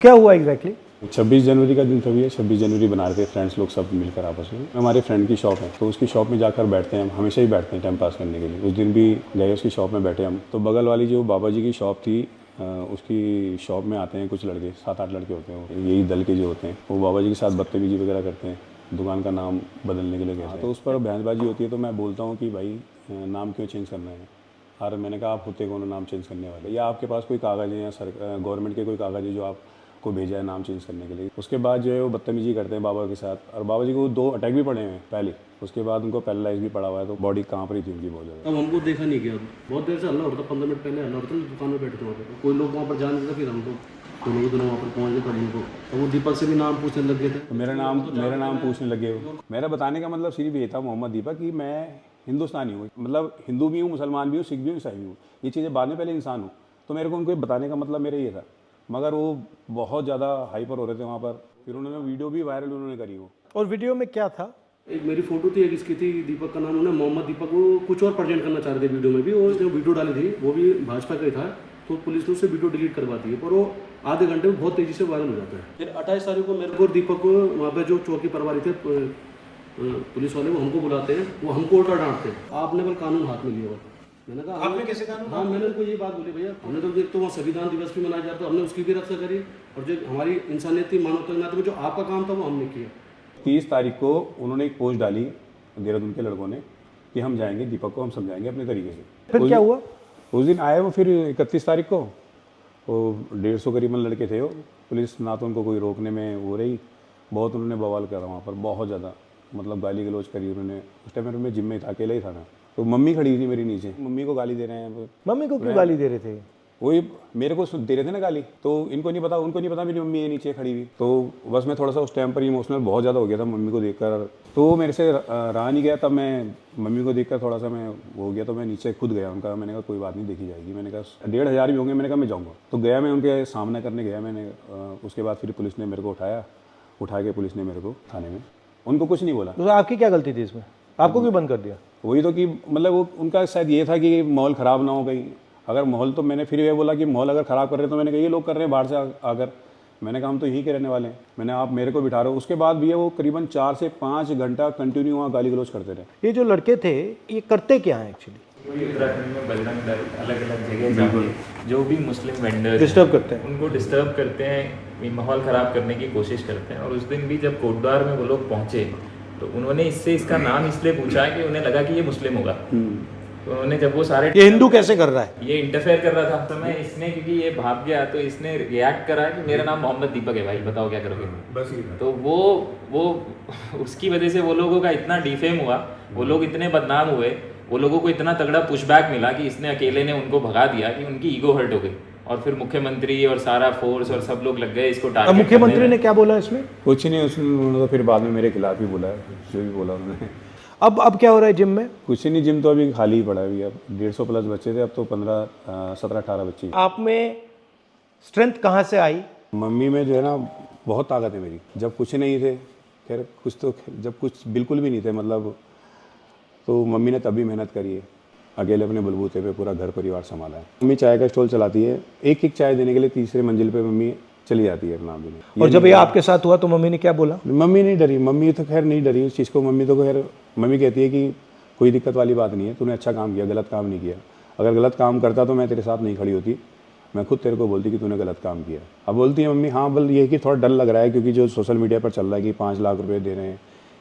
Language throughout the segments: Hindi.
क्या हुआ एग्जैक्टली? 26 जनवरी का दिन था भैया। 26 जनवरी बना रहे थे फ्रेंड्स लोग सब मिलकर आपस में। हमारे फ्रेंड की शॉप है तो उसकी शॉप में जाकर बैठते हैं हम, हमेशा ही बैठते हैं टाइम पास करने के लिए। उस दिन भी गए उसकी शॉप में बैठे हम। तो बगल वाली जो बाबा जी की शॉप थी उसकी शॉप में आते हैं कुछ लड़के, 7-8 लड़के होते हैं, यही दल के जो होते हैं, वो बाबा जी के साथ बदतमीजी वगैरह करते हैं, दुकान का नाम बदलने के लिए कहते हैं। तो उस पर बहसबाजी होती है तो मैं बोलता हूँ कि भाई नाम क्यों चेंज करना है। और मैंने कहा आप होते कौन नाम चेंज करने वाले, या आपके पास कोई कागज़ है या गवर्नमेंट के कोई कागज़ है जो आपको भेजा है नाम चेंज करने के लिए। उसके बाद जो है वो बदतमीजी करते हैं बाबा के साथ, और बाबा जी को 2 अटैक भी पड़े हैं पहले। उसके बाद उनको पैरालाइज भी पड़ा हुआ है, तो बॉडी कांप रही थी उनकी बहुत ज़्यादा। अब हमको देखा नहीं गया, बहुत देर से हल्ला हो रहा था, 15 मिनट पहले हल्ला हो रहा था, दुकान में बैठे थे वहाँ पे, कोई लोग वहाँ पर जा नहीं था। फिर हम लोग दोनों वहाँ पर पहुँच गए तब उनको, तो वो दीपक से भी नाम पूछने लग गए थे। तो मेरा नाम पूछने लगे हो। मेरा बताने का मतलब सिर्फ ये था मोहम्मद दीपक कि मैं हिंदुस्तानी हूँ, मतलब हिंदू भी हूँ, मुसलमान भी हूँ, सिख भी हूँ, ईसाई भी हूँ, ये चीज़ें बाद में, पहले इंसान हूँ। तो मेरे को उनको बताने का मतलब मेरा ये था, मगर वो बहुत ज़्यादा हाइपर हो रहे थे वहाँ पर। फिर उन्होंने वीडियो भी वायरल उन्होंने करी वो। और वीडियो में क्या था? एक मेरी फोटो थी, एक इसकी थी, दीपक का नाम, उन्होंने मोहम्मद दीपक को कुछ और प्रेजेंट करना चाह रहे थे वीडियो में भी, और जो वीडियो डाली थी वो भी भाजपा का ही था। तो पुलिस ने उससे वीडियो डिलीट करवा दी है, पर वो आधे घंटे में बहुत तेज़ी से वायरल हो जाता है। फिर 28 तारीख को मेरे को और दीपक को वहाँ पे जो चौकी प्रभारी थे पुलिस वाले, वो हमको बुलाते हैं, वो हमको उल्टा डांटते हैं, आपने बल कानून हाथ में लिया हुआ। मैंने कहा आपने कैसे कानून? हाँ, मैंने उनको ये बात बोली, भैया हमने तो देख तो वहाँ संविधान दिवस भी मनाया जाता है, हमने उसकी भी रक्षा करी, और जो हमारी इंसानियत थी, मानवता के नाते में जो आपका काम था वो हमने किया। 30 तारीख को उन्होंने एक पोस्ट डाली देहरादून के लड़कों ने कि हम जाएंगे, दीपक को हम समझाएंगे अपने तरीके से। फिर क्या हुआ? उस दिन आए वो, फिर 31 तारीख को वो 150 करीबन लड़के थे वो। पुलिस ना तो उनको कोई रोकने में वो रही, बहुत उन्होंने बवाल करा वहाँ पर, बहुत ज़्यादा, मतलब गाली गलौज करी उन्होंने। उस टाइम मैं जिम में था, अकेला ही था मैं। तो मम्मी खड़ी थी मेरी नीचे, मम्मी को गाली दे रहे हैं। मम्मी को क्यों गाली दे रहे थे? वही मेरे को दे रहे थे ना गाली, तो इनको नहीं पता, उनको नहीं पता मेरी मम्मी है नीचे खड़ी हुई। तो बस मैं थोड़ा सा उस टाइम पर इमोशनल बहुत ज़्यादा हो गया था मम्मी को देखकर, तो वो मेरे से रहा नहीं गया। तब मैं मम्मी को देखकर थोड़ा सा मैं हो गया, तो मैं नीचे खुद गया उनका। मैंने कहा कोई बात नहीं, देखी जाएगी। मैंने कहा 1500 भी होंगे, मैंने कहा मैं जाऊँगा। तो गया, मैं उनके सामना करने गया मैंने। उसके बाद फिर पुलिस ने मेरे को उठा के पुलिस ने मेरे को थाने में, उनको कुछ नहीं बोला। तो आपकी क्या गलती थी इसमें? आपको क्यों बंद कर दिया? वही तो कि मतलब वो उनका शायद ये था कि माहौल ख़राब ना हो कहीं। अगर माहौल, तो मैंने फिर ये बोला कि माहौल अगर ख़राब कर रहे हैं, तो मैंने कहा ये लोग कर रहे हैं बाहर से आकर। मैंने कहा हम तो यहीं के रहने वाले हैं। मैंने आप मेरे को बिठा रहे हो। उसके बाद भी वो करीबन 4 से 5 घंटा कंटिन्यू वहाँ गाली गलौज करते रहे। ये जो लड़के थे ये करते क्या हैं एक्चुअली? उत्तराखंड में बजरंग दल अलग अलग जगह जाके जो भी मुस्लिम वेंडर डिस्टर्ब करते हैं, उनको डिस्टर्ब करते हैं, माहौल ख़राब करने की कोशिश करते हैं। और उस दिन भी जब कोटद्वार में वो लोग पहुँचे तो उन्होंने इसका नाम इसलिए पूछा कि उन्हें लगा कि ये मुस्लिम होगा। तो उन्होंने जब वो सारे, ये हिंदू कैसे कर रहा है, ये इंटरफेयर कर रहा था, तो मैं इसने, क्योंकि ये भाग गया तो इसने रिएक्ट करा कि मेरा नाम मोहम्मद दीपक है भाई, बताओ क्या करोगे। बस तो वो उसकी वजह से वो लोगों का इतना डिफेम हुआ, वो लोग इतने बदनाम हुए, वो लोगों को इतना तगड़ा पुशबैक मिला कि इसने अकेले ने उनको भगा दिया कि उनकी ईगो हर्ट हो गई। और फिर मुख्यमंत्री और सारा फोर्स और सब लोग लग गए इसको टारगेट। मुख्यमंत्री ने क्या बोला इसमें? कुछ नहीं, उन्होंने तो फिर बाद में मेरे खिलाफ ही बोला है, जो भी बोला उन्होंने। अब क्या हो रहा है जिम में? कुछ नहीं, जिम तो अभी खाली ही पड़ा है। अभी अब 150 प्लस बच्चे थे, अब तो 17-18 बच्चे। आप में स्ट्रेंथ कहाँ से आई? मम्मी में जो है ना बहुत ताकत है मेरी। जब कुछ नहीं थे, खैर कुछ तो, जब कुछ बिल्कुल भी नहीं थे मतलब, तो मम्मी ने तभी मेहनत करी है, अकेले अपने बलबूते पे पूरा घर परिवार संभाला है। मम्मी चाय का स्टॉल चलाती है, एक चाय देने के लिए 3री मंजिल पे मम्मी चली जाती है नाम देने। और जब ये आपके साथ हुआ तो मम्मी ने क्या बोला? मम्मी नहीं डरी, मम्मी तो खैर नहीं डरी उस चीज़ को। मम्मी तो खैर, मम्मी कहती है कि कोई दिक्कत वाली बात नहीं है, तूने अच्छा काम किया, गलत काम नहीं किया। अगर गलत काम करता तो मैं तेरे साथ नहीं खड़ी होती, मैं खुद तेरे को बोलती कि तूने गलत काम किया। अब बोलती है मम्मी हाँ, बल ये कि थोड़ा डर लग रहा है, क्योंकि जो सोशल मीडिया पर चल रहा है कि 5 लाख रुपये दे रहे हैं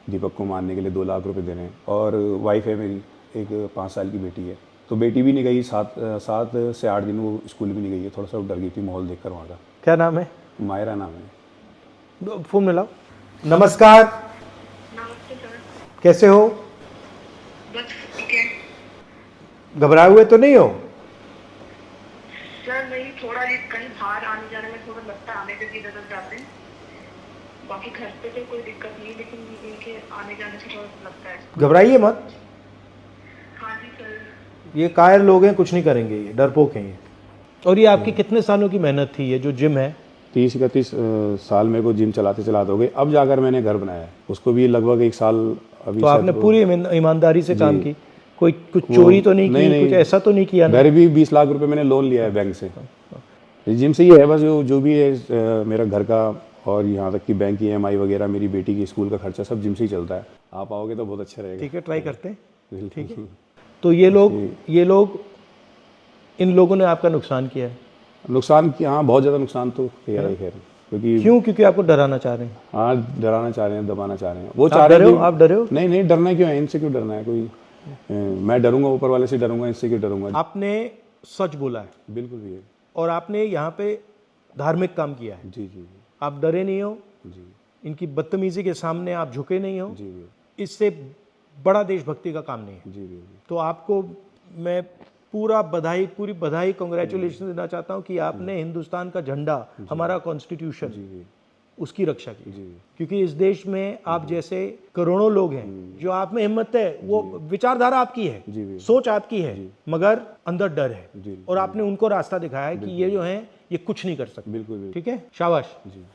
दीपक को मारने के लिए, 2 लाख रुपये दे रहे हैं। और वाइफ है मेरी, एक 5 साल की बेटी है, तो बेटी भी नहीं गई, 7 से 8 दिन वो स्कूल भी नहीं गई है। थोड़ा सा डर गई थी माहौल देखकर वहाँ का। क्या नाम है? मायरा नाम है। फोन मिलाओ। नमस्कार। नमस्ते सर। कैसे हो? बस ठीक है। घबराए हुए तो नहीं हो? सर नहीं, थोड़ा ये कहीं बाहर आने जाने में थोड़ा लगता है, आने के इधर उधर जाते हैं, बाकी घर पे तो कोई दिक्कत नहीं, लेकिन इनके आने जाने से थोड़ा लगता है। घबराइए मत। हाँ जी सर। ये कायर लोग हैं, कुछ नहीं करेंगे, ये डरपोक हैं ये। और ये आपकी कितने सालों की मेहनत थी, ये जो जिम है? 30-31 साल मेरे को जिम चलाते हो गए, अब जाकर मैंने घर बनाया है। उसको भी लगभग 1 साल अभी। तो आपने पूरी ईमानदारी से काम की, कुछ चोरी तो नहीं की, कुछ ऐसा तो नहीं किया ना? घर भी 20 लाख रुपए मैंने लोन लिया है बैंक से। जिम से ये है बस, जो भी है मेरा घर का और यहाँ तक कि बैंक की EMI वगैरह, मेरी बेटी की स्कूल का खर्चा सब जिम से ही चलता है। आप आओगे तो बहुत अच्छा रहेगा। ठीक है, ट्राई करते हैं। बिल्कुल। ठीक है, तो ये लोग इन लोगों ने आपका नुकसान किया है। नुकसान की, हाँ बहुत ज़्यादा नुकसान तो खैर है, क्योंकि क्योंकि आपको डराना चाह रहे हैं। हाँ, डराना चाह रहे हैं, दबाना चाह रहे हैं। वो चाह आप रहे डरे हैं हो? आप डरे हो? नहीं नहीं, डरना क्यों है, इनसे क्यों डरना है कोई। मैं डरूंगा ऊपर वाले से डरूंगा, इससे क्यों डरूंगा। आपने सच बोला है बिल्कुल भी है। और आपने यहाँ पे धार्मिक काम किया है। जी जी जी आप डरे नहीं हो, जी इनकी बदतमीजी के सामने आप झुके नहीं हो। जी जी इससे बड़ा देशभक्ति का काम नहीं है। जी जी तो आपको मैं पूरी बधाई कांग्रेचुलेशन देना चाहता हूँ कि आपने हिंदुस्तान का झंडा, हमारा कॉन्स्टिट्यूशन, जी उसकी रक्षा की। जी क्योंकि इस देश में आप जैसे करोड़ों लोग हैं, जो आप में हिम्मत है, वो विचारधारा आपकी है, जी सोच आपकी है, मगर अंदर डर है। जी और आपने उनको रास्ता दिखाया है कि ये जो है ये कुछ नहीं कर सकते। बिल्कुल बिल्कुल। ठीक है, शाबाश। जी।